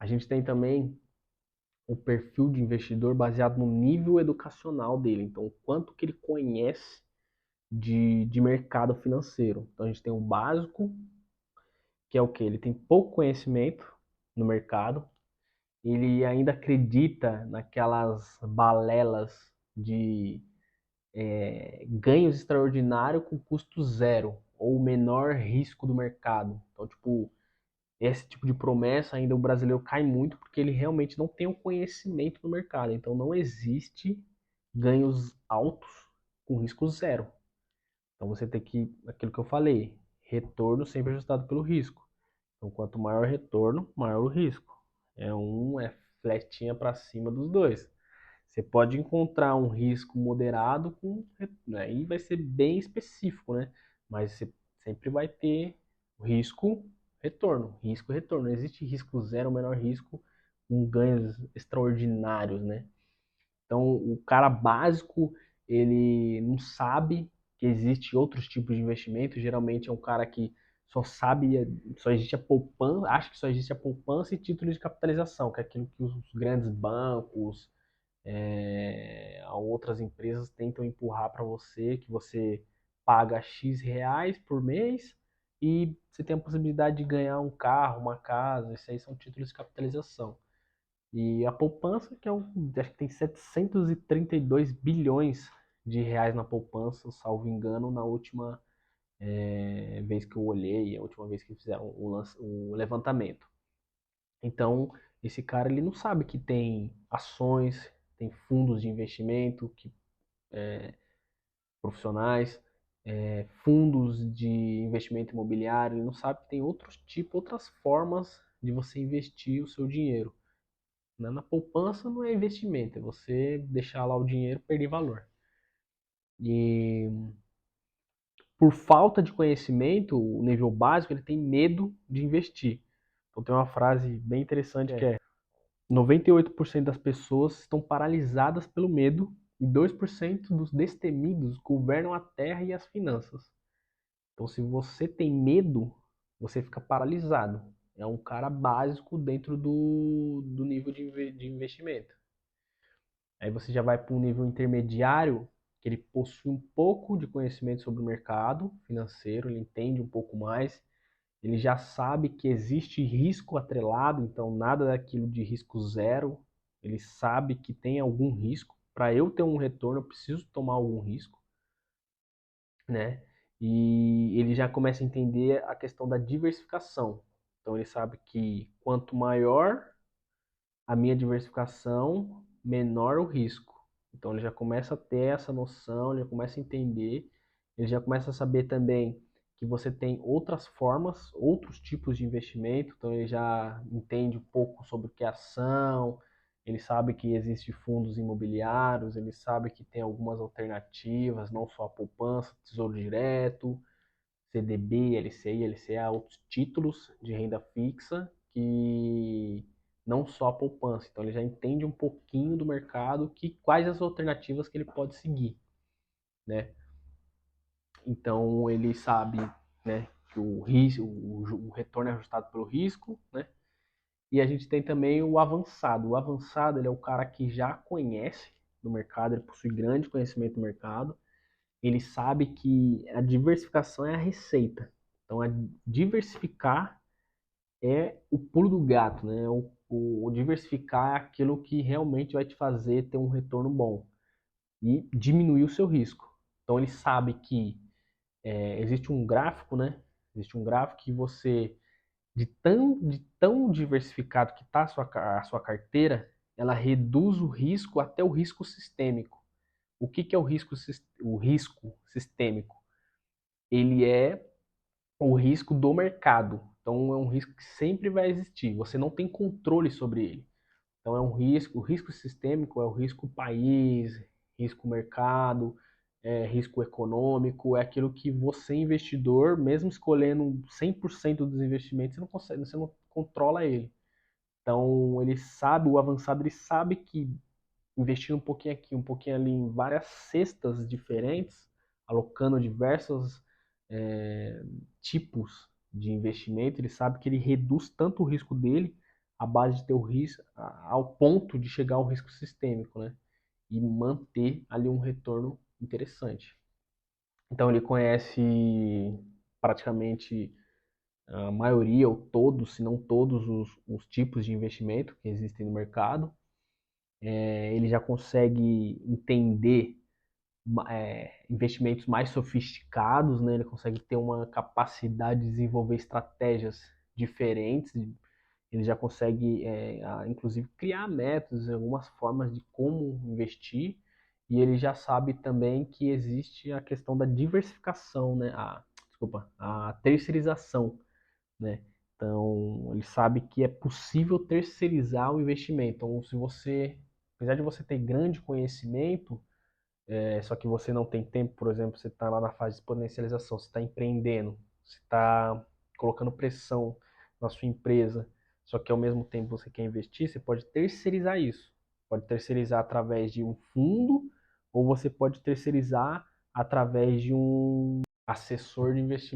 A gente tem também o perfil de investidor baseado no nível educacional dele. Então, o quanto que ele conhece de mercado financeiro. Então, a gente tem o básico, que é o que? Ele tem pouco conhecimento no mercado, ele ainda acredita naquelas balelas de ganhos extraordinários com custo zero ou menor risco do mercado. Então, tipo, esse tipo de promessa ainda o brasileiro cai muito porque ele realmente não tem o conhecimento do mercado. Então, não existe ganhos altos com risco zero. Então, você tem que, aquilo que eu falei, retorno sempre ajustado pelo risco. Então, quanto maior o retorno, maior o risco. É fletinha para cima dos dois. Você pode encontrar um risco moderado com, né, aí vai ser bem específico, né? Mas você sempre vai ter risco, retorno, risco, retorno. Não existe risco zero, menor risco com ganhos extraordinários, né? Então, o cara básico, ele não sabe que existe outros tipos de investimento. Geralmente é um cara que só sabe, só existe a poupança, acha que só existe a poupança e títulos de capitalização, que é aquilo que os grandes bancos, outras empresas tentam empurrar para você, que você paga X reais por mês e você tem a possibilidade de ganhar um carro, uma casa. Isso aí são títulos de capitalização. E a poupança, que acho que tem 732 bilhões de reais na poupança, salvo engano, na última vez que eu olhei, a última vez que fizeram o levantamento. Então, esse cara ele não sabe que tem ações, tem fundos de investimento profissionais, fundos de investimento imobiliário, ele não sabe que tem outros tipos, outras formas de você investir o seu dinheiro. Na poupança não é investimento, é você deixar lá o dinheiro perder valor. E por falta de conhecimento, o nível básico, ele tem medo de investir. Então tem uma frase bem interessante que é: 98% das pessoas estão paralisadas pelo medo e 2% dos destemidos governam a terra e as finanças. Então se você tem medo, você fica paralisado. É um cara básico dentro do nível de investimento. Aí você já vai para um nível intermediário, que ele possui um pouco de conhecimento sobre o mercado financeiro, ele entende um pouco mais, ele já sabe que existe risco atrelado, então nada daquilo de risco zero, ele sabe que tem algum risco. Para eu ter um retorno, eu preciso tomar algum risco, né? E ele já começa a entender a questão da diversificação. Então ele sabe que quanto maior a minha diversificação, menor o risco. Então ele já começa a ter essa noção, ele já começa a entender, ele já começa a saber também que você tem outras formas, outros tipos de investimento, então ele já entende um pouco sobre o que é ação, ele sabe que existem fundos imobiliários, ele sabe que tem algumas alternativas, não só a poupança, tesouro direto, CDB, LCI, LCA, outros títulos de renda fixa que não só a poupança. Então ele já entende um pouquinho do mercado, que quais as alternativas que ele pode seguir, né? Então ele sabe, né, que o risco, o retorno é ajustado pelo risco, né? E a gente tem também o avançado. O avançado, ele é o cara que já conhece do mercado, ele possui grande conhecimento do mercado, ele sabe que a diversificação é a receita. Então, a diversificar é o pulo do gato, né? O diversificar é aquilo que realmente vai te fazer ter um retorno bom e diminuir o seu risco. Então, ele sabe que existe um gráfico, né? Existe um gráfico que você, de tão diversificado que está a sua carteira, ela reduz o risco até o risco sistêmico. O que, que é o risco sistêmico? Ele é o risco do mercado. Então é um risco que sempre vai existir. Você não tem controle sobre ele. Então é um risco, o risco sistêmico é o risco país, risco mercado, risco econômico, é aquilo que você, investidor, mesmo escolhendo 100% dos investimentos, você não consegue, você não controla ele. Então ele sabe, o avançado ele sabe que investindo um pouquinho aqui, um pouquinho ali em várias cestas diferentes, alocando diversos tipos de investimento, ele sabe que ele reduz tanto o risco dele à base de ter o risco, ao ponto de chegar ao risco sistêmico, né? E manter ali um retorno interessante. Então ele conhece praticamente a maioria ou todos, se não todos os tipos de investimento que existem no mercado. Ele já consegue entender investimentos mais sofisticados, né? Ele consegue ter uma capacidade de desenvolver estratégias diferentes. Ele já consegue, inclusive, criar métodos, algumas formas de como investir. E ele já sabe também que existe a questão da diversificação, né? Desculpa, a terceirização, né? Então, ele sabe que é possível terceirizar o investimento. Então, se você, apesar de você ter grande conhecimento, só que você não tem tempo, por exemplo, você está lá na fase de exponencialização, você está empreendendo, você está colocando pressão na sua empresa, só que ao mesmo tempo você quer investir, você pode terceirizar isso. Pode terceirizar através de um fundo, ou você pode terceirizar através de um assessor de investimento.